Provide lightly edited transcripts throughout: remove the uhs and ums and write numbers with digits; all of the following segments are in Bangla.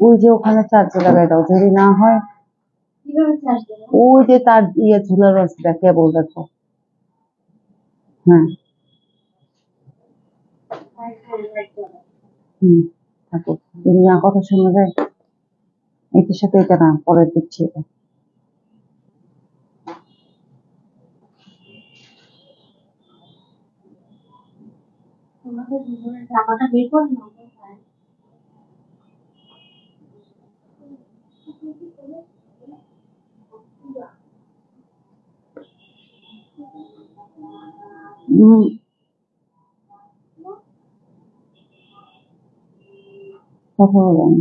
ওই যে ওখানে চার্জে লাগাই দাও, যদি না হয় ওই যে তার ইয়ে ঝুলানো আছে, কেবল দেখো। হ্যাঁ, থাকো। তুমি না কথা শোনা যায়, এটার সাথে এটা না, পরে দিচ্ছি এটা। টাকাটা বের করে নাও। কথা বলো না।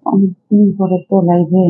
অনেকদিন পরে তো লাইভে।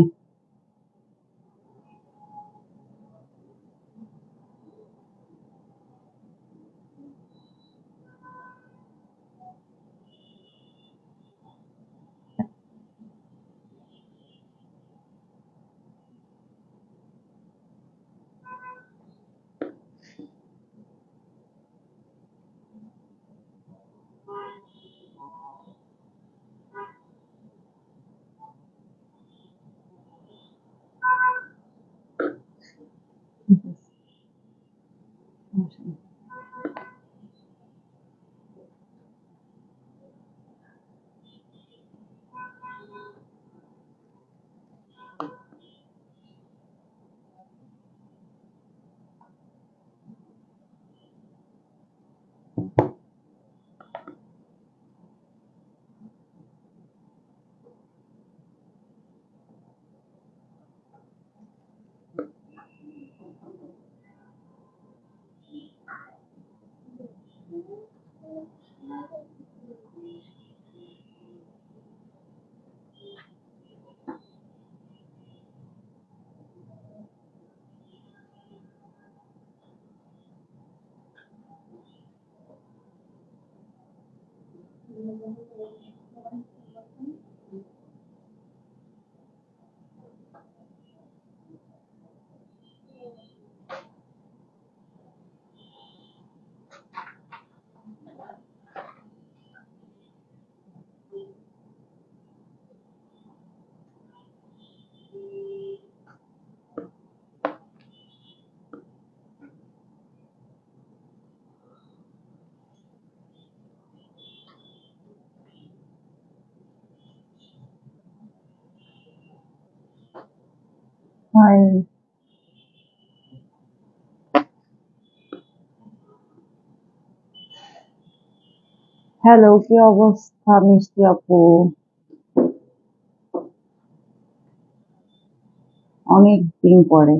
হাই, হ্যালো, কি অবস্থা মিষ্টি আপু? অনেক দিন পরে।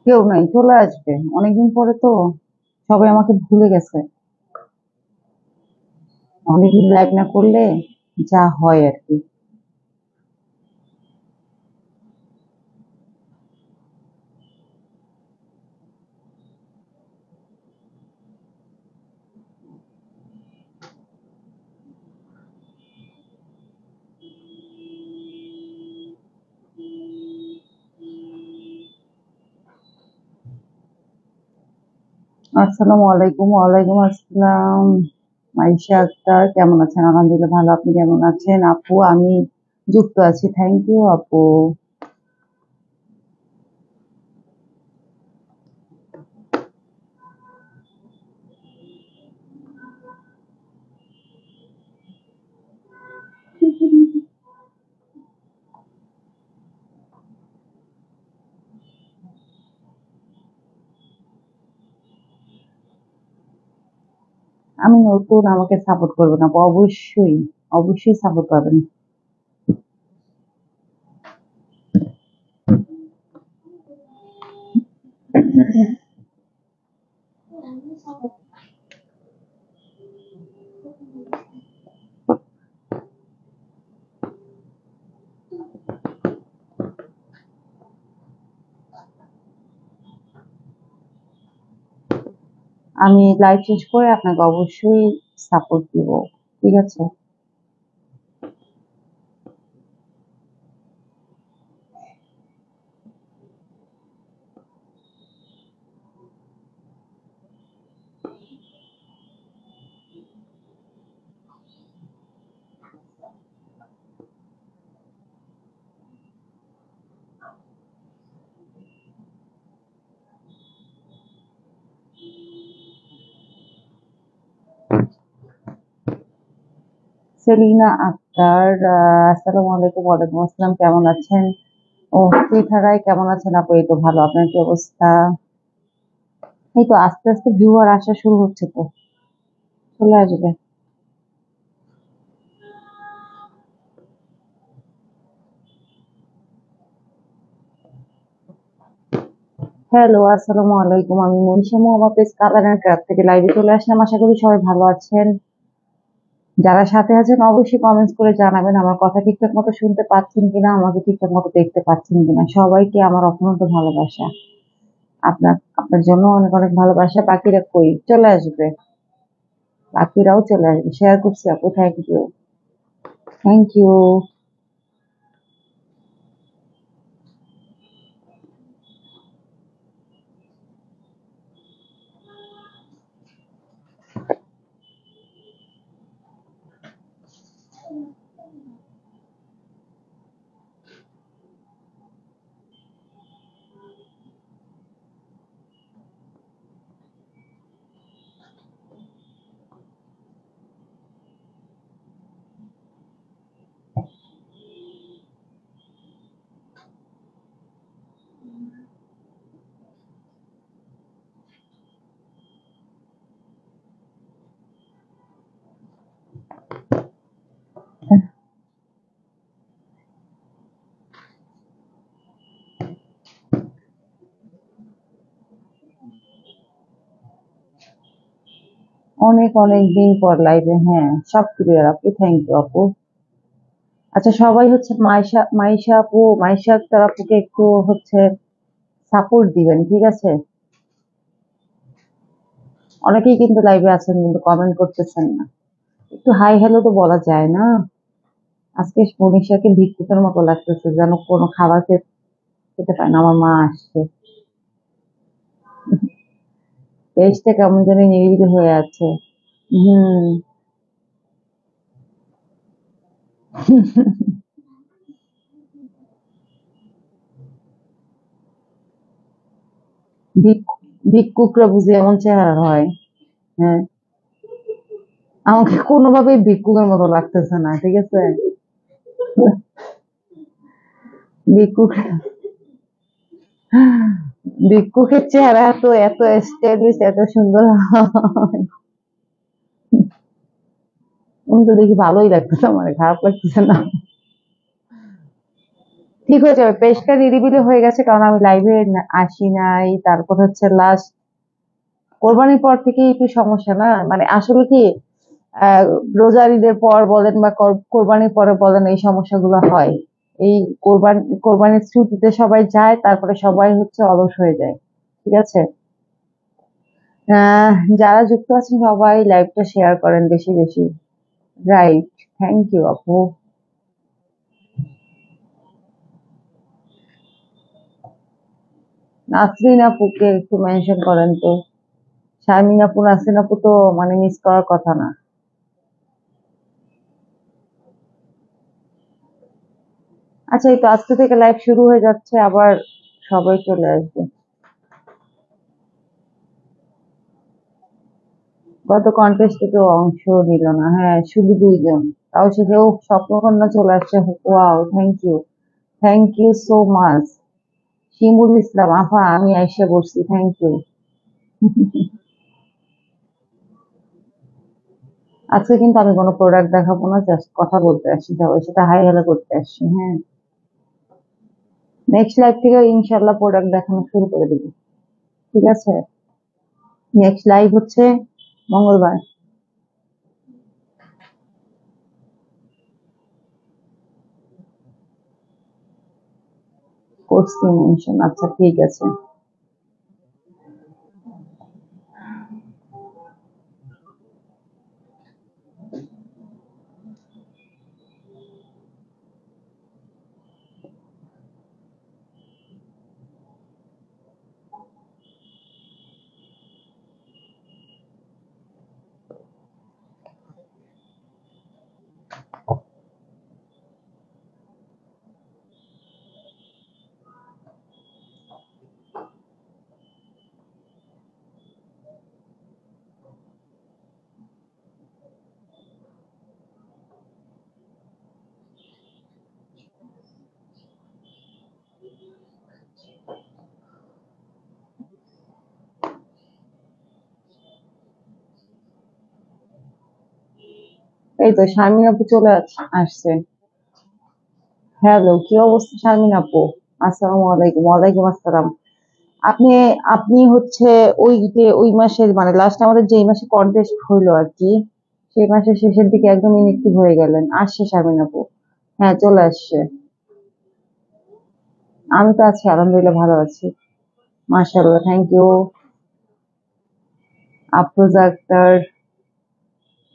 কেউ নাই, চলে আসবে অনেকদিন পরে তো, সবাই আমাকে ভুলে গেছে। অনেকদিন লাইভ না করলে যা হয় আর কি। আসসালামু আলাইকুম। ওয়ালাইকুম আসসালাম। মাইশা আক্তার, কেমন আছেন? আলহামদুলিল্লাহ ভালো, আপনি কেমন আছেন? আপু আমি যুক্ত আছি, থ্যাংক ইউ আপু। আমি নতুন, আমাকে সাপোর্ট করবেন আপু, অবশ্যই অবশ্যই সাপোর্ট পাবেন। আমি লাইভ শেষ করে আপনাকে অবশ্যই সাপোর্ট দিব, ঠিক আছে? সেলিনা আক্তার, আসসালামু আলাইকুম। ওয়ালাইকুম আসসালাম, কেমন আছেন? ও, পৃথারাই কেমন আছেন আপু? এই তো ভালো, আপনার কি অবস্থা? এই তো আস্তে আস্তে ভিউয়ার আসা শুরু হচ্ছে, তো চলে আসবে। হ্যালো, আসসালামু আলাইকুম। আমি Manisha Mohammad colour and craft থেকে লাইভে চলে আসলাম। আশা করি সবাই ভালো আছেন। যারা সাথে আছেন অবশ্যই কমেন্টস করে জানাবেন আমার কথা ঠিকঠাক মতো শুনতে পাচ্ছেন কিনা, আমাকে ঠিকঠাক মতো দেখতে পাচ্ছেন কিনা। সবাইকে আমার অফুরন্ত ভালোবাসা। আপনার আপনার জন্য অনেক অনেক ভালোবাসা। বাকিরা কই? চলে আসবে, বাকিরাও চলে আসবে। শেয়ার করছি আপু, থ্যাংক ইউ। Thank you. অনেক অনেক দিন পর লাইভে, হ্যাঁ সব ক্লিয়ার আপু, থ্যাংক ইউ আপু। আচ্ছা, সবাই হচ্ছে মাইশা মাইশা আপু, মাইশা আক্তার আপুকে একটু হচ্ছে সাপোর্ট দিবেন, ঠিক আছে? অনেকেই কিন্তু লাইভে আছেন কিন্তু কমেন্ট করতেছেন না। একটু হাই হ্যালো তো বলা যায় না? আজকে মনীষাকে ভিক্ষুকের মতো লাগতেছে, যেন কোনো খাবার খেতে পায় না। আমার মা আসছে, পেজটা কেমন জানি নিরিবিলি হয়ে আছে। হুম। ভিক্ষুকরা বুঝি এমন চেহারা হয়? হ্যাঁ, আমাকে কোনোভাবেই ভিক্ষুকের মতো লাগতেছে না, ঠিক আছে? ভিক্ষুক, ভিক্ষুকের চেহারা তো এত স্টাইলিশ, এত সুন্দর হয়। আমি তো দেখি ভালোই লাগতেছে, আমার খারাপ লাগতেছে না। ঠিক হয়ে যাবে, পেজটা নিরিবিলি হয়ে গেছে কারণ আমি লাইভে আসি নাই। তারপর হচ্ছে লাস্ট কোরবানির পর থেকে একটু সমস্যা না, মানে আসলে কি আহ রোজার ঈদের পর বলেন বা কোরবানির পরে বলেন, এই সমস্যাগুলো হয়। এই কোরবানির ছুটিতে সবাই যায়, তারপরে সবাই হচ্ছে অলস হয়ে যায়, ঠিক আছে? যারা যুক্ত আছেন সবাই লাইভটা শেয়ার করেন বেশি বেশি। রাইট, থ্যাংক ইউ আপু। নাসরিন আপুকে একটু মেনশন করেন তো। শারমিন আপু, নাসরিন আপু তো মানে মিস করার কথা না। আচ্ছা, এই তো আজকে থেকে লাইভ শুরু হয়ে যাচ্ছে আবার, সবাই চলে আসবে। গত কন্টেস্টে তো অংশ নিল না, হ্যাঁ শুধু 2 জন। তাও সেও স্বপ্নকন্যা চলে আসছে। Wow, thank you, thank you so much. Shimul Islam আফা, আমি আইসা বলছি, থ্যাংক ইউ। আজকে কিন্তু আমি কোনো প্রোডাক্ট দেখাবো না, জাস্ট কথা বলতে আসছি, সবাই সাথে হাই হ্যালো করতে আসছি। হ্যাঁ, নেক্সট লাইভ থেকে ইনশাল্লাহ প্রোডাক্ট দেখানো শুরু করে দিব। ঠিক আছে, নেক্সট লাইভ হচ্ছে মঙ্গলবার। করছি মেনশন, আচ্ছা ঠিক আছে। এই তো শারমিন আপু চলে আসছে। হ্যালো, কি অবস্থা শারমিন আপু? আসসালামু আলাইকুম। ওয়ালাইকুম আসসালাম। আপনি আপনি হচ্ছে ওই যে ওই মাসের মানে লাস্ট আমাদের যে মাসে কন্টেস্ট হইলো আর কি, সেই মাসের শেষের দিকে একদম ইনএক্টিভ হয়ে গেলেন। আসছে শারমিন আপু, হ্যাঁ চলে আসছে। আমি তো আছি, আলহামদুলিল্লাহ ভালো আছি। মাশাআল্লাহ, thank you. Afroza Akter,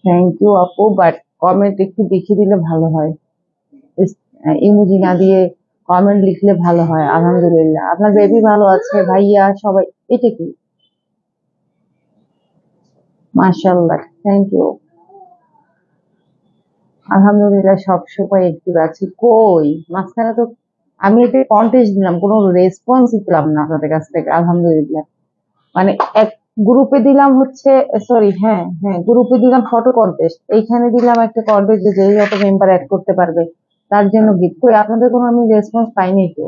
thank you আপু, বাট কমেন্ট একটু বেশি দিলে ভালো হয়। ইমোজি না দিয়ে কমেন্ট লিখলে ভালো হয়। আলহামদুলিল্লাহ, আপনার বেবি ভালো আছে, ভাইয়া সবাই। এটা কি? মাশাআল্লাহ, থ্যাংক ইউ। আলহামদুলিল্লাহ সব সময় একটিভ আছি। কই মাঝখানে তো আমি এটা কন্টেস্ট দিলাম, কোনো রেসপন্সই পেলাম না আপনাদের কাছ থেকে। আলহামদুলিল্লাহ মানে এক গ্রুপে দিলাম হচ্ছে, সরি হ্যাঁ হ্যাঁ, গ্রুপে দিলাম ফটো কন্টেস্ট, এইখানে দিলাম একটা কন্টেস্ট যে যত মেম্বার অ্যাড করতে পারবে তার জন্য গিফট। কই আপনাদের কোনো আমি রেসপন্স পাইনি তো।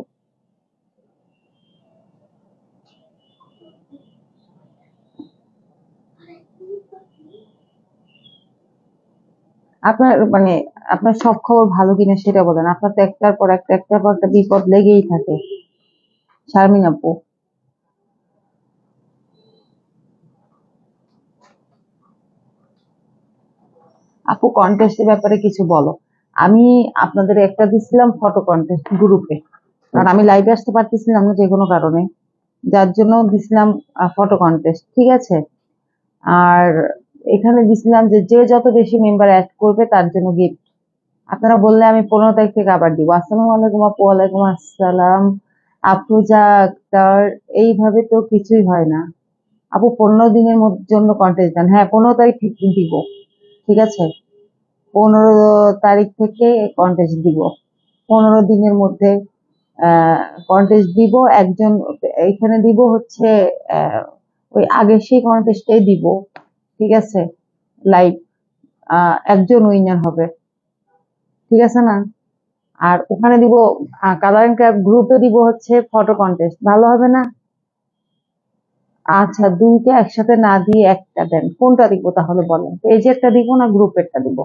আপনার মানে আপনার সব খবর ভালো কিনা সেটা বলেন। আপনার তো একটার পর একটা বিপদ লেগেই থাকে শারমিন আপু। আপু কন্টেস্টের ব্যাপারে কিছু বলো। আমি আপনাদের একটা দিছিলাম ফটো কন্টেস্ট গ্রুপে, কারণ আমি লাইভে আসতে পারতেছিলাম না যে কোনো কারণে, যার জন্য দিছিলাম ফটো কন্টেস্ট। ঠিক আছে, আর এখানে দিছিলাম যে যে যত বেশি মেম্বার অ্যাড করবে তার জন্য গিফট। আপনারা বললে আমি 15 তারিখ থেকে আবার দিব। আসসালামু আলাইকুম আপু। ওয়ালাইকুম আসসালাম। আফরোজা আক্তার, এইভাবে তো কিছুই হয় না আপু। 15 দিনের জন্য কন্টেস্ট দেন। হ্যাঁ, 15 তারিখ থেকে দিব। ঠিক আছে, 15 তারিখ থেকে কন্টেস্ট দিব। 15 দিনের মধ্যে কন্টেস্ট দিব। একজন এইখানে দিব হচ্ছে আহ, ওই আগের সেই কন্টেস্টে দিব। ঠিক আছে, লাইভ একজন উইনার হবে। ঠিক আছে না? আর ওখানে দিব কালার এন্ড ক্রাফট গ্রুপে দিব হচ্ছে ফটো কন্টেস্ট। ভালো হবে না? আচ্ছা, দুইটা একসাথে না দিয়ে একটা দেন। কোনটা দিব তাহলে বলেন, পেজেরটা দিব না গ্রুপেরটা দিব?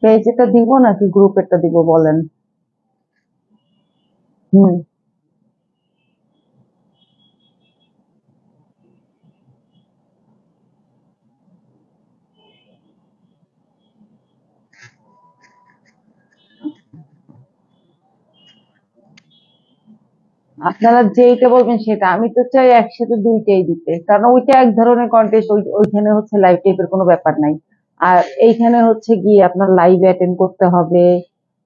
পেজেরটা দিব নাকি গ্রুপেরটা দিব বলেন। হুম, আপনারা যেইটা বলবেন সেটা। আমি তো চাই একসাথে দুইটাই দিতে, কারণ ওইটা এক ধরনের কন্টেস্ট, ওইখানে হচ্ছে লাইভ টাইপের কোনো ব্যাপার নাই। আর এইখানে হচ্ছে গিয়ে আপনার লাইভ অ্যাটেন্ড করতে হবে,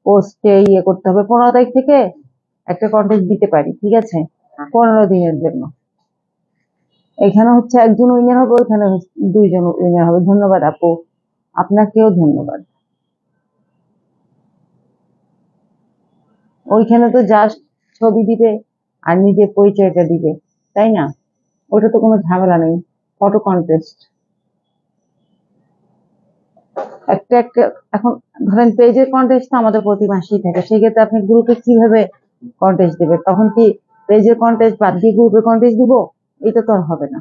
পোস্টে ইয়ে করতে হবে। 15 তারিখ থেকে একটা কন্টেস্ট দিতে পারি, ঠিক আছে, 15 দিনের জন্য। এখানে হচ্ছে একজন উইনার হবে, ওইখানে দুইজন উইনার হবে। ধন্যবাদ আপু, আপনাকেও ধন্যবাদ। ওইখানে তো জাস্ট ছবি দিবে আর নিজের পরিচয়টা দিবে, তাই না? ওটা তো কোনো ঝামেলা নেই। ফটো কন্টেস্ট একটা একটা। এখন ধরেন পেজের কন্টেস্ট তো আমাদের প্রতি মাসেই থাকে, সেক্ষেত্রে আপনি গ্রুপে কিভাবে কন্টেস্ট দেবেন? তখন কি পেজের কন্টেস্ট বাদ দিয়ে গ্রুপে কন্টেস্ট দিব, এটা তো আর হবে না।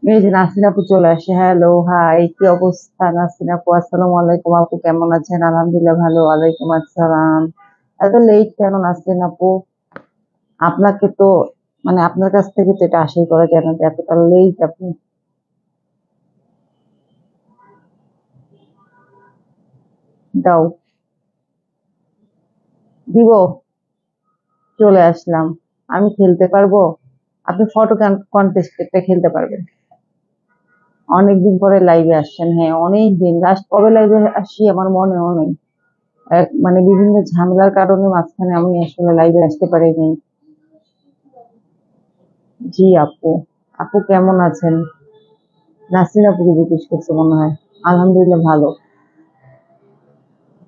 এই যে নাসরিন আপু চলে আসে, হ্যালো হাই, কি অবস্থা নাসরিন আপু? আসসালামু আলাইকুম আপু, কেমন আছেন? আলহামদুলিল্লাহ ভালো, ওয়ালাইকুম আসসালাম। এত লেট কেন নাসরিন আপু? আপনাকে তো মানে আপনার কাছ থেকে তো এটা আশাই করা যায় না যে এতটা লেট আপনি। দাও, দিব, চলে আসলাম। আমি খেলতে পারবো? আপনি ফটো কন্টেস্টটা খেলতে পারবেন। অনেকদিন পরে লাইভে আসছেন, হ্যাঁ অনেক দিন, লাস্ট কবে লাইভে আসি আমার মনেও নেই। মানে বিভিন্ন ঝামেলার কারণে মাঝখানে আমি আসলে লাইভে আসতে পারিনি। জি আপু, আপু কেমন আছেন? নাসরিন আপুকে জিজ্ঞেস করছে মনে হয়। আলহামদুলিল্লাহ ভালো।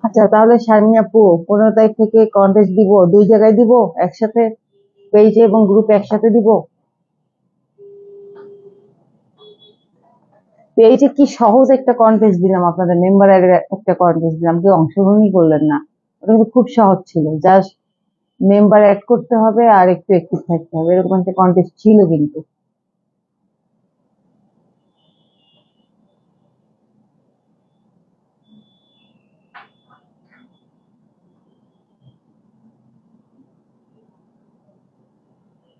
আচ্ছা তাহলে শারমিন আপু, 15 তারিখ থেকে কন্টেস্ট দিব, দুই জায়গায় দিব একসাথে, পেজে এবং গ্রুপে একসাথে দিব। পেজে কি সহজ একটা কন্টেস্ট দিলাম, আপনাদের মেম্বারের একটা কন্টেস্ট দিলাম, কেউ অংশগ্রহণই করলেন না। ওটা কিন্তু খুব সহজ ছিল, জাস্ট মেম্বার অ্যাড করতে হবে আর একটু অ্যাক্টিভ থাকতে হবে, এরকম একটা কন্টেস্ট ছিল কিন্তু।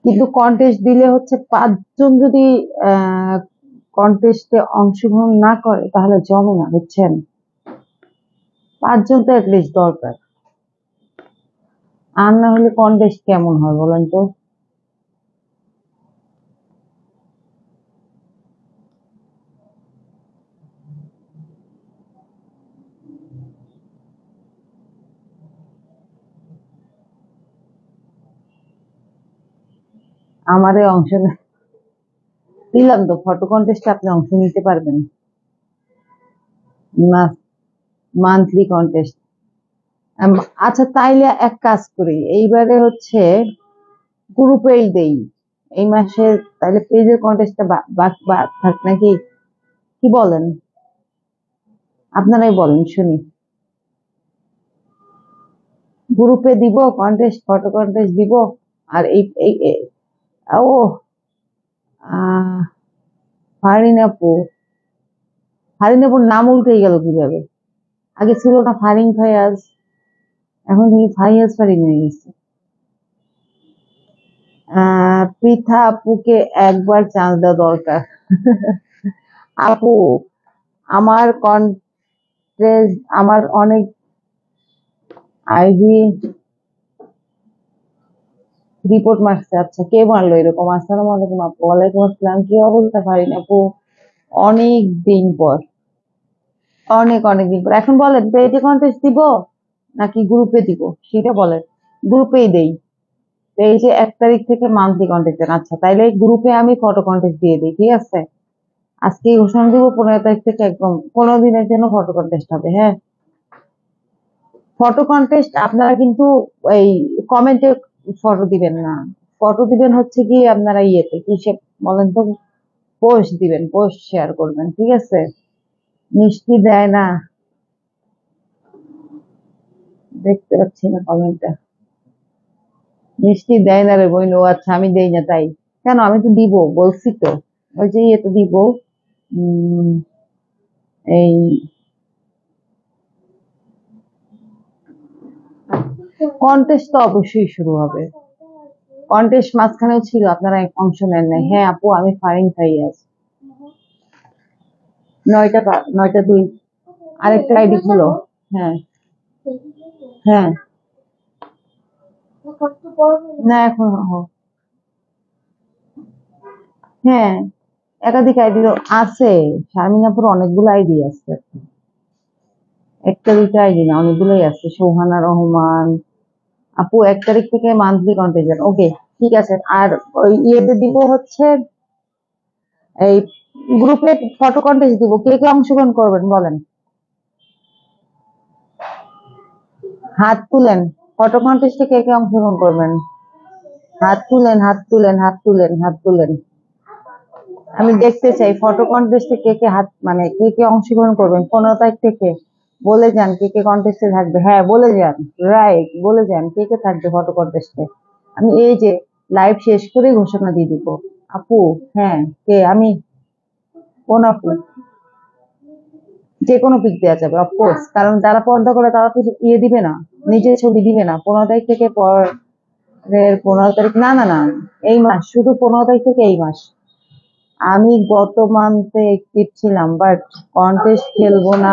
কিন্তু কন্টেস্ট দিলে হচ্ছে 5 জন যদি কন্টেস্টে অংশগ্রহণ না করে তাহলে জমে না, বুঝছেন? 5 জন তো অ্যাটলিস্ট দরকার, আর না হলে কন্টেস্ট কেমন হয় বলেন তো? আমারে অংশ দিলাম তো, ফটো কন্টেস্টে আপনি অংশ নিতে পারবেন না, মান্থলি কন্টেস্ট। আচ্ছা তাইলে এক কাজ করি, এইবারে হচ্ছে গ্রুপেই দেই এই মাসে, তাহলে পেজের কন্টেস্টটা বাদ থাক নাকি, কি বলেন? আপনারাই বলেন শুনি। গ্রুপে দিব কন্টেস্ট, ফটো কন্টেস্ট দিব। আর ও আহ ফারিন আপু, ফারিন আপুর নাম উল্টে গেল কিভাবে? আগে ছিল না ফারিন ফায়াজ, এখন থেকে ফাইয়াজ ফারিন হয়ে গেছে। পৃথা আপুকে একবার চান্স দেওয়া দরকার। আপু, আমার কন্টেস্ট, আমার অনেক আইডি রিপোর্ট মারছে। আচ্ছা কে মারলো এরকম? আসসালামু আলাইকুম আপু। ওয়ালাইকুম আসসালাম, কি অবস্থা ফারিন আপু? অনেক দিন পর, অনেক অনেক দিন পর। এখন বলেন পেজে কন্টেস্ট দিব নাকি গ্রুপে দিব, সেটা বলেন। গ্রুপেই দেই, পেজে 1 তারিখ থেকে মান্থলি কন্টেস্ট দেন। আচ্ছা তাইলে গ্রুপে আমি ফটো কন্টেস্ট দিয়ে দিই, ঠিক আছে? আজকেই ঘোষণা দিব, 15 তারিখ থেকে একদম 15 দিনের জন্য ফটো কন্টেস্ট হবে, হ্যাঁ। ফটো কন্টেস্ট আপনারা কিন্তু এই কমেন্টে ফটো দিবেন না, ফটো দিবেন হচ্ছে কি আপনারা ইয়েতে কিসে বলেন তো, পোস্ট দিবেন, পোস্ট শেয়ার করবেন, ঠিক আছে? মিষ্টি দেয় না, দেখতে পাচ্ছি না কমেন্টটা। মিষ্টি দেয় না রে বইন, ও আচ্ছা আমি দেই না তাই? কেন, আমি তো দিব বলছি তো, ওই যে ইয়েতে দিব। উম এই কন্টেস্ট তো অবশ্যই শুরু হবে, কন্টেস্ট মাঝখানেও ছিল, আপনারা অংশ নেন নাই। হ্যাঁ আপু আমি ফারিন ফাইয়াজ, 9টা 2। আরেকটা আইডি ছিল, হ্যাঁ হ্যাঁ। না এখন হ্যাঁ, একাধিক আইডি আছে, শারমিনাপুর অনেকগুলো আইডি আছে, একটা দুইটা আইডি না, অনেকগুলোই আছে। সৌহানা রহমান আপু, 1 তারিখ থেকে মান্থলি কন্টিজেন্ট, ওকে ঠিক আছে। আর ওই ইয়েতে দিব হচ্ছে, এই গ্রুপে ফটো কন্টেস্ট দিব, কে কে অংশগ্রহণ করবেন বলেন, হাত তুলেন। ফটো কন্টেস্টে কে কে অংশগ্রহণ করবেন? হাত তুলেন, হাত তুলেন, হাত তুলেন, হাত তুলেন। আমি দেখতে চাই ফটো কন্টেস্টে কে কে হাত, মানে কে কে অংশগ্রহণ করবেন 15 তারিখ থেকে। বলে যান কে কে কন্টেস্টে থাকবে, হ্যাঁ বলে যান, রাইট বলে যান কে কে থাকবে ফটো কন্টেস্টে। আমি এই যে লাইভ শেষ করে ঘোষণা দিয়ে দিব। আপু, হ্যাঁ, কে আমি? কোন আপু? যে কোনো পিক দেওয়া যাবে অফকোর্স, কারণ যারা পর্দা করে তারা তো দিবে না, নিজের ছবি দিবে না। 15 তারিখ থেকে পরের 15 তারিখ, না না না, এই মাস, শুধু 15 তারিখ থেকে এই মাস। আমি গত মান্থে অ্যাক্টিভ ছিলাম, বাট কন্টেস্ট খেলবো না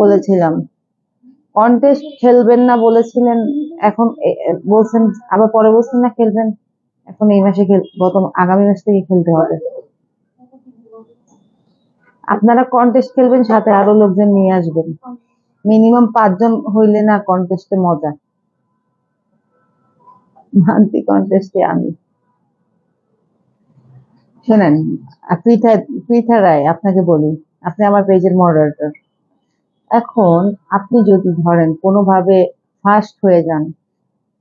বলেছিলাম। কন্টেস্ট খেলবেন না বলেছিলেন, এখন বলছেন, আবার পরে বলছেন না খেলবেন। এখন এই মাসে আগামী মাস থেকে খেলতে হবে। আপনারা কন্টেস্ট খেলবেন, সাথে আরো লোকজন নিয়ে আসবেন। মিনিমাম 5 জন হইলে না কন্টেস্টে মজা। মান্থলি কন্টেস্টে আমি, শোনেন, পৃথা পৃথা রায়, আপনাকে বলি, আপনি আমার পেজের মডারেটর। এখন আপনি যদি ধরেন কোনোভাবে ফার্স্ট হয়ে যান,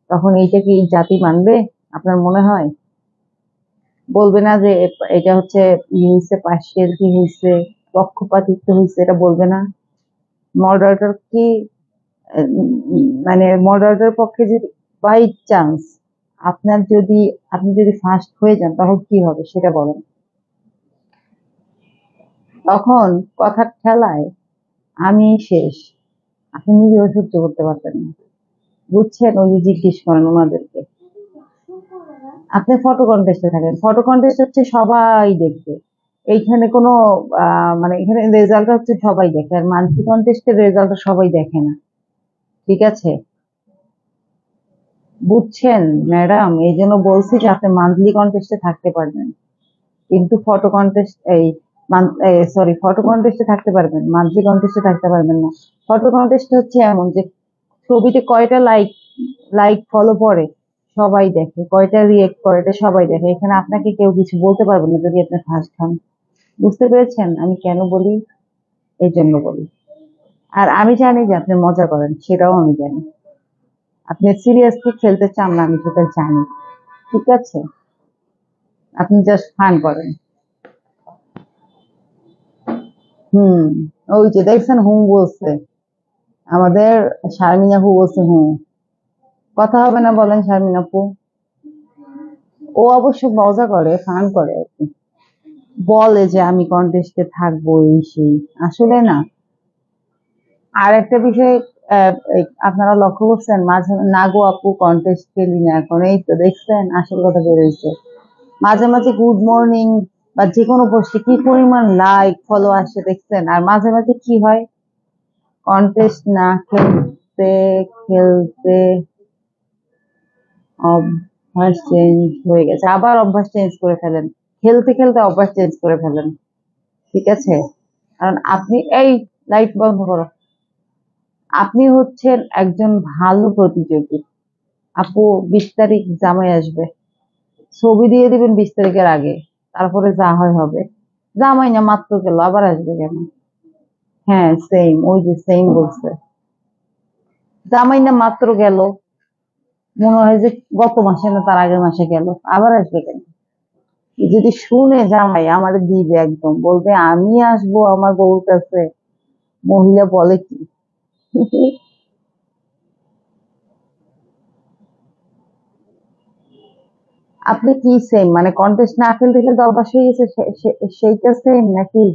তখন এইটা কি জাতি মানবে? আপনার মনে হয় বলবে না যে এটা হচ্ছে ই হয়েছে, পার্সিয়াল কি হয়েছে, পক্ষপাতিত্ব হয়েছে, এটা বলবে না? মডারেটর কি মানে মডারেটর পক্ষে যদি বাই চান্স আপনি যদি ফার্স্ট হয়ে যান, তখন কি হবে সেটা বলেন। তখন কথার ঠেলায় আমি শেষ, আপনি নিজেও সহ্য করতে পারতেন না। বুঝছেন? ওই যে জিজ্ঞেস করেন ওনাদেরকে। আপনি ফটো কন্টেস্টে থাকেন, ফটো কন্টেস্ট হচ্ছে সবাই দেখবে। এইখানে কোনো মানে এখানে রেজাল্ট হচ্ছে সবাই দেখে, আর মান্থলি কন্টেস্টের রেজাল্ট সবাই দেখে না। ঠিক আছে? বুঝছেন ম্যাডাম? এই জন্য বলছি যে আপনি মান্থলি কন্টেস্টে থাকতে পারবেন, কিন্তু ফটো কন্টেস্ট এই সরি, ফটো কন্টেস্টে থাকতে পারবেন, মান্থলি কন্টেস্টে থাকতে পারবেন না। ফটো কন্টেস্ট হচ্ছে এমন যে ছবিতে কয়টা লাইক ফলো পড়ে সবাই দেখে, কয়টা রিয়েক্ট করে এটা সবাই দেখে। এখানে আপনাকে কেউ কিছু বলতে পারবে না যদি আপনি ফার্স্ট হন। বুঝতে পেরেছেন আমি কেন বলি? এই জন্য বলি। আর আমি জানি যে আপনি মজা করেন, সেটাও আমি জানি। আপনি সিরিয়াসলি খেলতে চান না, আমি সেটা জানি। ঠিক আছে? আপনি জাস্ট ফান করেন। হুম, ওই যে দেখছেন হুম বলছে, আমাদের শারমিন আপু বলছে হুম। কথা হবে না বলেন শারমিন আপু? ও অবশ্য মজা করে, ফান করে আর কি। বলে যে আমি কন্টেস্টে থাকবো, এই সেই, আসলে না। আর একটা বিষয়, আপনারা লক্ষ্য করছেন মাঝে নাগো আপু কন্টেস্ট খেলি না এখন, এই তো দেখছেন আসল কথা বেরোইছে। মাঝে মাঝে গুড মর্নিং বা যে কোনো পোস্টে কি পরিমাণ লাইক ফলো আসে দেখছেন, আর মাঝে মাঝে কি হয়, কন্টেস্ট না খেলতে খেলতে অভ্যাস চেঞ্জ হয়ে গেছে, আবার অভ্যাস চেঞ্জ করে ফেলেন। খেলতে খেলতে অভ্যাস চেঞ্জ করে ফেলেন। ঠিক আছে? কারণ আপনি এই লাইট বন্ধ করো, আপনি হচ্ছেন একজন ভালো প্রতিযোগী। আপু, 20 তারিখ জামাই আসবে, ছবি দিয়ে দিবেন 20 তারিখের আগে, তারপরে যা হয় হবে। জামাই না মাত্র গেল, আবার আসবে কেন? হ্যাঁ সেম, ওই যে সেম বলছে। জামাই না মাত্র গেল, মনে হয় যে গত মাসে না তার আগের মাসে গেল, আবার আসবে কেন? যদি শুনে জামাই আমার দিবে, একদম বলবে আমি আসবো আমার বউর কাছে। মহিলা বলে কি? আপনি কি সেম, মানে কন্টেস্ট না খেলতে খেলতে অভ্যাস হয়ে গেছে সেইটা সেম নাকি?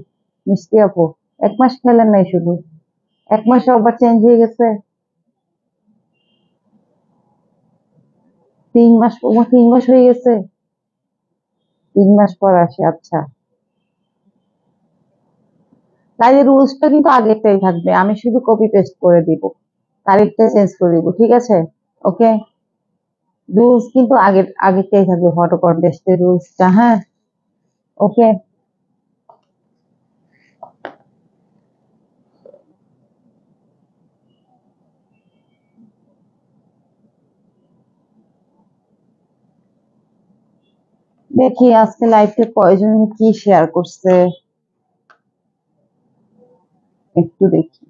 মিষ্টি আপু, 1 মাস খেলেন নাই শুধু, 1 মাসে অভ্যাস চেঞ্জ হয়ে গেছে? 3 মাস, 3 মাস হয়ে গেছে? 3 মাস পর আসে, আচ্ছা। তাই রুলসটা কিন্তু আগেরটাই থাকবে, আমি শুধু কপি পেস্ট করে দিব, তারিখটা চেঞ্জ করে দিব, ঠিক আছে? ওকে, রুলস কিন্তু আগেরটাই থাকবে, ফটো কন্টেস্টের রুলসটা, হ্যাঁ? ওকে। দেখি আজকে লাইভে কয়জন কি শেয়ার করছে, একটু দেখি।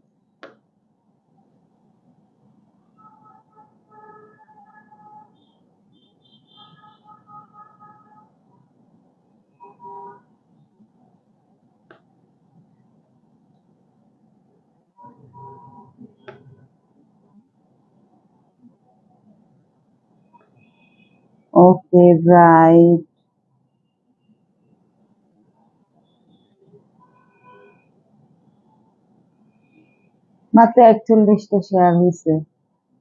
ওকে, রাইট। মাত্র 41টা শেয়ার হয়েছে।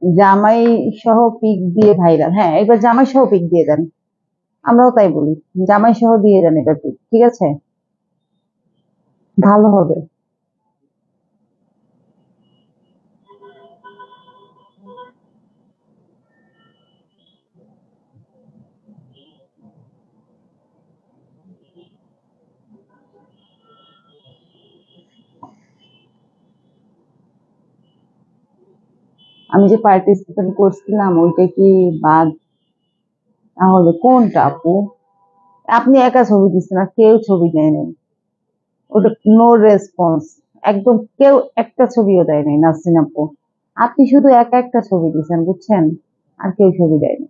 জামাই সহ পিক দিয়ে ভাইরাল। হ্যাঁ, এবার জামাই সহ পিক দিয়ে দেন। আমরাও তাই বলি, জামাই সহ দিয়ে দেন এবার পিক, ঠিক আছে? ভালো হবে। আমি যে পার্টিসিপেট করছিলাম ওইটা কি বাদ? তাহলে কোনটা আপু? আপনি একা ছবি দিচ্ছেন আর কেউ ছবি দেয় নাই। ওটা নো রেসপন্স। একদম কেউ একটা ছবিও দেয় নাই নাসরিন আপু। আপনি শুধু একা একটা ছবি দিচ্ছেন, বুঝছেন? আর কেউ ছবি দেয়নি।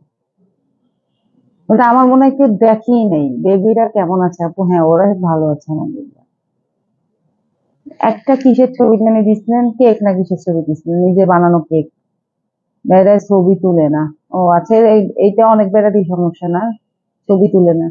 ওটা আমার মনে হয় কেউ দেখেই নেই। বেবিরা কেমন আছে আপু? হ্যাঁ, ওরা ভালো আছে আলহামদুলিল্লাহ। একটা কিসের ছবি যেন দিছিলেন? কেক না কিসের ছবি দিছিলেন? নিজে বানানো কেক। বেড়ায় ছবি তুলে না। ও আচ্ছা, এইটা অনেক বেড়ারই সমস্যা না, ছবি তুলে না।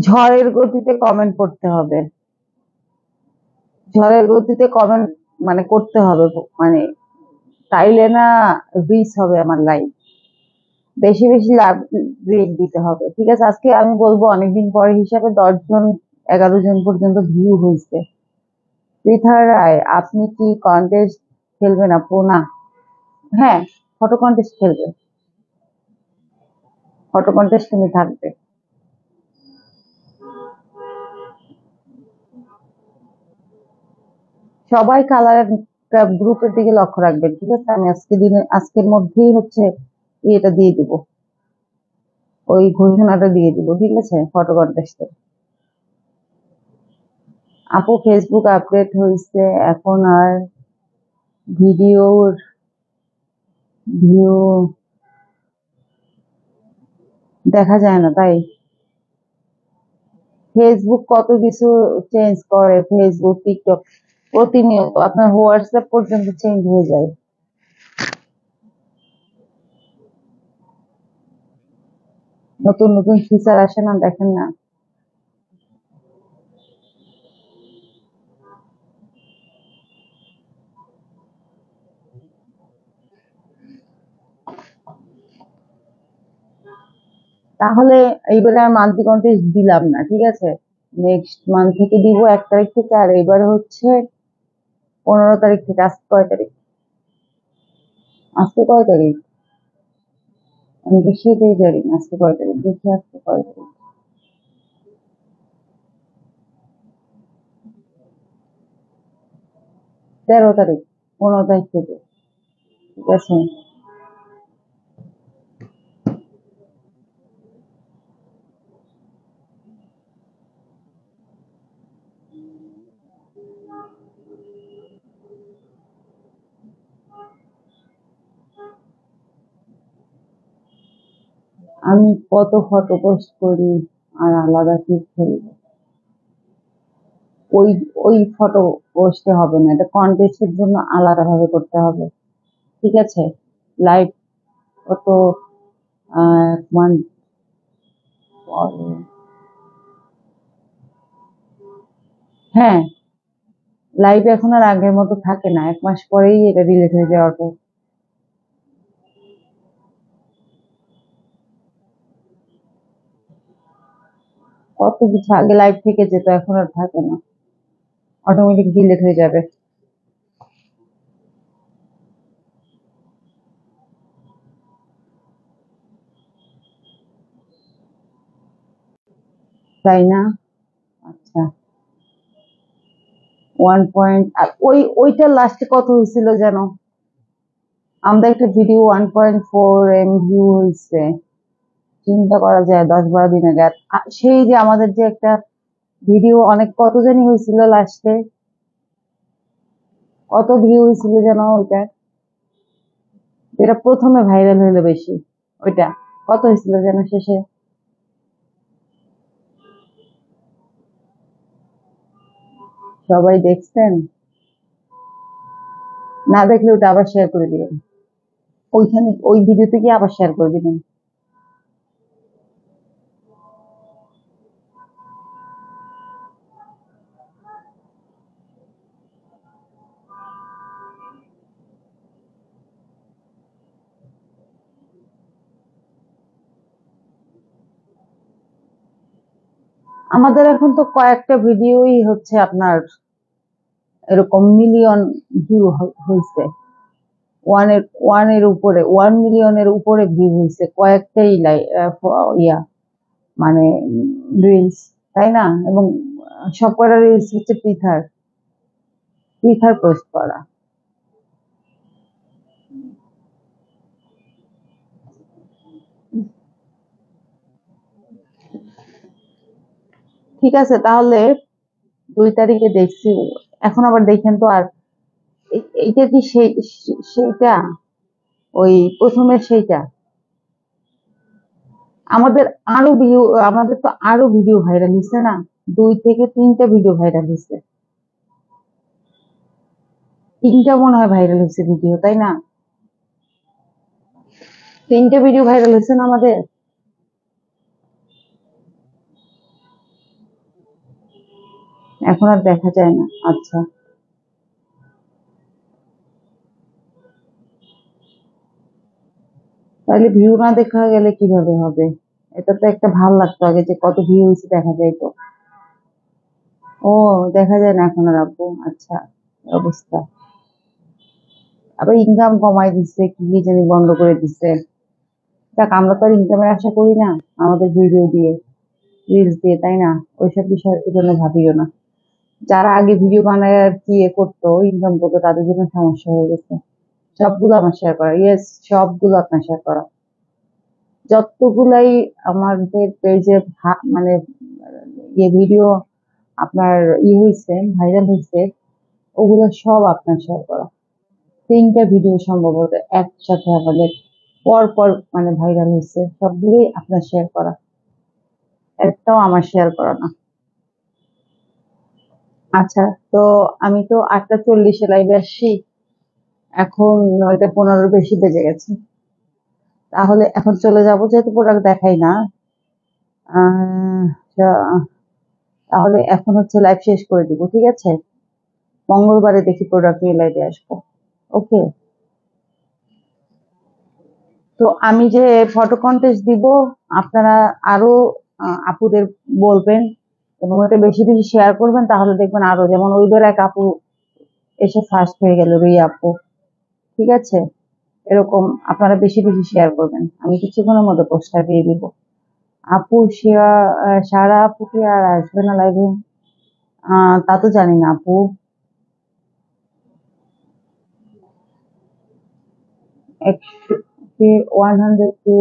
ঝড়ের গতিতে কমেন্ট করতে হবে। ঝড়ের গতিতে কমেন্ট মানে করতে হবে, মানে তাইলে না রিচ হবে আমার লাইফ। বেশি বেশি লাভ রেট দিতে হবে, ঠিক আছে? আজকে আমি বলবো অনেকদিন পরে হিসাবে 10 জন 11 জন পর্যন্ত ভিউ হয়েছে। পৃথা রায়, আপনি কি কন্টেস্ট খেলবেন আপু? না। হ্যাঁ, ফটো কন্টেস্ট খেলবে। ফটো কন্টেস্ট তুমি থাকবে। সবাই কালার গ্রুপের দিকে লক্ষ্য রাখবেন, ঠিক আছে? আমি আজকের মধ্যেই হচ্ছে এটা দিয়ে দিব, ওই ঘোষণাটা দিয়ে দিব, ঠিক আছে? ফটো কন্টেস্টের। আপু ফেসবুক আপডেট হয়েছে, এখন আর ভিডিওর ভিউ দেখা যায় না, তাই? ফেসবুক কত কিছু চেঞ্জ করে, ফেসবুক টিকটক প্রতিনিয়ত আপনার হোয়াটসঅ্যাপ পর্যন্ত চেঞ্জ হয়ে যায়। নতুন নতুন ফিচার আসে না, দেখেন না? তাহলে এইবারে আর মান্থলি কন্টেস্ট দিলাম না, ঠিক আছে? নেক্সট মান্থ থেকে দিব 1 তারিখ থেকে। আর এবার হচ্ছে 15 তারিখ থেকে। আজকে কয় তারিখ? আজকে কয় তারিখ? আমি তো সেটাই জানি না আজকে কয় তারিখ। দেখি আজকে কয় তারিখ। 13 তারিখ। 15 তারিখ থেকে, ঠিক আছে? আমি কত ফটো পোস্ট করি আর আলাদা কি খেলবো? ওই ওই ফটো পোস্টে হবে না, এটা কন্টেস্টের জন্য আলাদা ভাবে করতে হবে, ঠিক আছে? লাইভ কত 1 মান্থ পরে। হ্যাঁ, লাইভ এখন আর আগের মতো থাকে না, 1 মাস পরেই এটা ডিলিট হয়ে যায় অটো। কত কিছু আগে লাইভ থেকে যেত, এখন আর থাকে না, অটোমেটিক ডিলিট হয়ে যাবে। তাই না? আচ্ছা, 1 পয়েন্ট। আর ওইটা লাস্টে কত হয়েছিল যেন? আমাদের একটা ভিডিও 1.4 M ভিউ হয়েছে, চিন্তা করা যায় 10-12 দিন আগে। আর সেই যে আমাদের যে একটা ভিডিও অনেক কত জানি হয়েছিল লাস্টে, কত ভিউ হয়েছিল যেন ওইটা, যেটা প্রথমে ভাইরাল হইলো বেশি, ওইটা কত হয়েছিল যেন শেষে? সবাই দেখছেন? না দেখলে ওটা আবার শেয়ার করে দিবেন, ওইখানে ওই ভিডিওতে গিয়ে আবার শেয়ার করে দিবেন। আমাদের এখন তো কয়েকটা ভিডিওই হচ্ছে আপনার এরকম মিলিয়ন ভিউ হয়েছে, ওয়ান এর উপরে, 1 মিলিয়নের উপরে ভিউ হয়েছে কয়েকটাই ইয়া মানে রিলস, তাই না? এবং সব কটা রিলস হচ্ছে পৃথার পৃথার পোস্ট করা। ঠিক আছে, তাহলে 2 তারিখে দেখছি, এখন আবার দেখেন তো। আর এইটা কি সেইটা, ওই প্রথমের সেইটা? আমাদের আমাদের তো আরো ভিডিও ভাইরাল হয়েছে না, 2 থেকে 3টা ভিডিও ভাইরাল হয়েছে, 3টা মনে হয় ভাইরাল হয়েছে ভিডিও, তাই না? 3টে ভিডিও ভাইরাল হয়েছে না আমাদের? এখন আর দেখা যায় না। আচ্ছা, তাহলে ভিউ না দেখা গেলে কিভাবে হবে? এটা তো একটা ভাল লাগতো আগে, যে কত ভিউ হয়েছে দেখা যায় তো। ও, দেখা যায় না এখন আর আব্বু? আচ্ছা, এই অবস্থা। আবার ইনকাম কমাই দিচ্ছে, কি কি জানি বন্ধ করে দিচ্ছে। দেখ, আমরা তো আর ইনকামের আশা করি না আমাদের ভিডিও দিয়ে, রিলস দিয়ে, তাই না? ওইসব বিষয়ের জন্য ভাবিও না। যারা আগে ভিডিও বানায় আর কি করতো, ইনকাম করতো, তাদের জন্য সমস্যা হয়ে গেছে। সবগুলো আমার শেয়ার করা, ইয়েস, সবগুলো আপনার শেয়ার করা। যতগুলাই আমাদের পেজে মানে ইয়ে ভিডিও আপনার হয়েছে, ভাইরাল হয়েছে, ওগুলো সব আপনার শেয়ার করা। 3টা ভিডিও সম্ভবত একসাথে আমাদের পর পর মানে ভাইরাল হয়েছে, সবগুলোই আপনার শেয়ার করা, একটাও আমার শেয়ার করা না। আচ্ছা, তো আমি তো 8টা 40-এ লাইভে আসছি, এখন 9টা 15 বেশি বেজে গেছে। তাহলে এখন চলে যাবো, যেহেতু প্রোডাক্ট দেখাই না। আহ, তাহলে এখন হচ্ছে লাইভ শেষ করে দিব, ঠিক আছে? মঙ্গলবারে দেখি প্রোডাক্ট নিয়ে লাইভে আসবো। ওকে। তো আমি যে ফটো কন্টেস্ট দিব, আপনারা আরো আপুদের বলবেন এবং এটা বেশি বেশি শেয়ার করবেন, তাহলে দেখবেন আরো, যেমন ওইবার এক আপু এসে ফার্স্ট হয়ে গেল, রিয়া আপু। ঠিক আছে, এরকম আপনারা বেশি বেশি শেয়ার করবেন, আমি কিছুক্ষণের মধ্যে পোস্টটা দিয়ে দিব। আপু সারা আপু কি আর আসবে না লাইভে? তা তো জানি না আপু। 102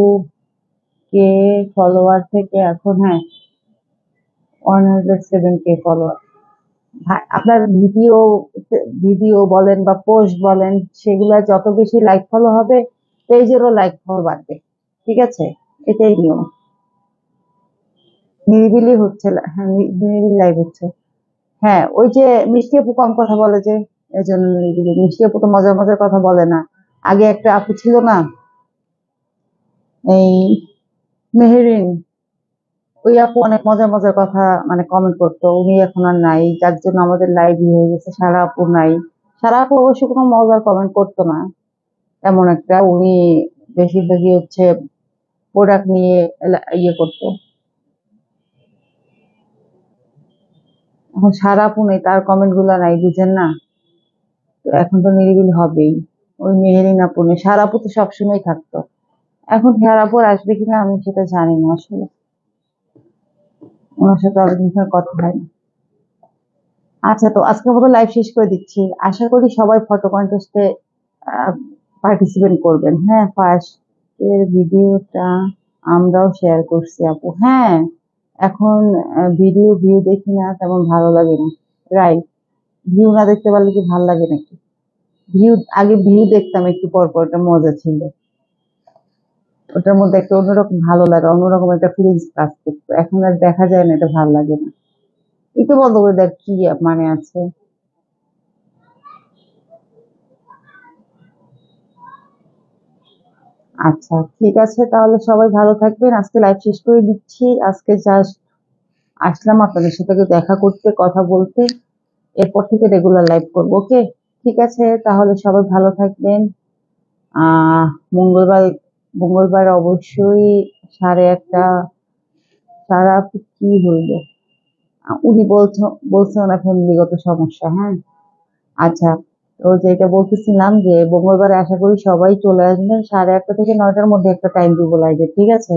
কে ফলোয়ার থেকে এখন, হ্যাঁ, 107 কে ফলোয়ার। আপনার ভিডিও ভিডিও বলেন বা পোস্ট বলেন, সেগুলা যত বেশি লাইক ফলো হবে, পেজেরও লাইক ফলো বাড়বে। ঠিক আছে, এটাই নিয়ম। নিরিবিলি হচ্ছে, হ্যাঁ, নিরিবিলি লাইভ হচ্ছে। হ্যাঁ, ওই যে মিষ্টি আপু কম কথা বলে, যে এজন্য নিরিবিলি। মিষ্টি আপু তো মজার মজার কথা বলে না। আগে একটা আপু ছিল না, এই মেহেরিন, ওই আপু অনেক মজার মজার কথা মানে কমেন্ট করতো, উনি এখন আর নাই, যার জন্য আমাদের লাইভ হয়ে গেছে। সারা আপু নাই। সারা আপু অবশ্য কোনো মজার কমেন্ট করতো না তেমন একটা, উনি বেশিরভাগই হচ্ছে প্রোডাক্ট নিয়ে ইয়ে করতো। এখন সারা আপু নেই, তার কমেন্ট গুলা নাই, বুঝেন না? তো এখন তো নিরিবিলি হবেই। ওই মেহেরিন আপু নেই, সারা আপু তো সবসময় থাকতো। এখন সারা আপু আর আসবে কিনা আমি সেটা জানি না আসলে, ওনার সাথে অনেকদিন ধরে কথা হয় না। আচ্ছা, তো আজকের মতো লাইভ শেষ করে দিচ্ছি। আশা করি সবাই ফটো কন্টেস্টে পার্টিসিপেট করবেন। হ্যাঁ, ফার্স্ট এর ভিডিওটা আমরাও শেয়ার করছি আপু। হ্যাঁ, এখন ভিডিও ভিউ দেখি না, তেমন ভালো লাগে না। রাইট, ভিউ না দেখতে পারলে কি ভালো লাগে নাকি? ভিউ, আগে ভিউ দেখতাম একটু পর পর, একটা মজা ছিল। ওটার মধ্যে একটা অন্যরকম ভালো লাগা, অন্যরকম একটা ফিলিংস কাজ করতো। এখন আর দেখা যায় না, এটা ভালো লাগে না। এই তো বন্ধ করে দেখ, কি মানে আছে? আচ্ছা, ঠিক আছে, তাহলে সবাই ভালো থাকবেন। আজকে লাইভ শেষ করে দিচ্ছি। আজকে জাস্ট আসলাম আপনাদের সাথে একটু দেখা করতে, কথা বলতে। এরপর থেকে রেগুলার লাইভ করবো, ওকে? ঠিক আছে, তাহলে সবাই ভালো থাকবেন। আহ মঙ্গলবার, মঙ্গলবার অবশ্যই 1:30। সারা কি হইলো? উনি বলছে ওনার ফ্যামিলিগত সমস্যা। হ্যাঁ, আচ্ছা। তো যেটা বলতেছিলাম যে মঙ্গলবারে আশা করি সবাই চলে আসবেন 8:30 থেকে 9টার মধ্যে একটা টাইম দিব লাইভে, ঠিক আছে?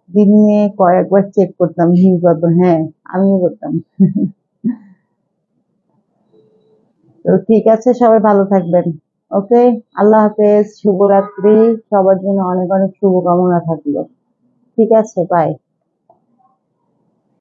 দিনে কয়েকবার চেক করতাম ভিউ কত। হ্যাঁ, আমিও করতাম। তো ঠিক আছে, সবাই ভালো থাকবেন। ওকে, আল্লাহ হাফেজ, শুভরাত্রি। সবার জন্য অনেক অনেক শুভকামনা থাকলো। ঠিক আছে, বাই।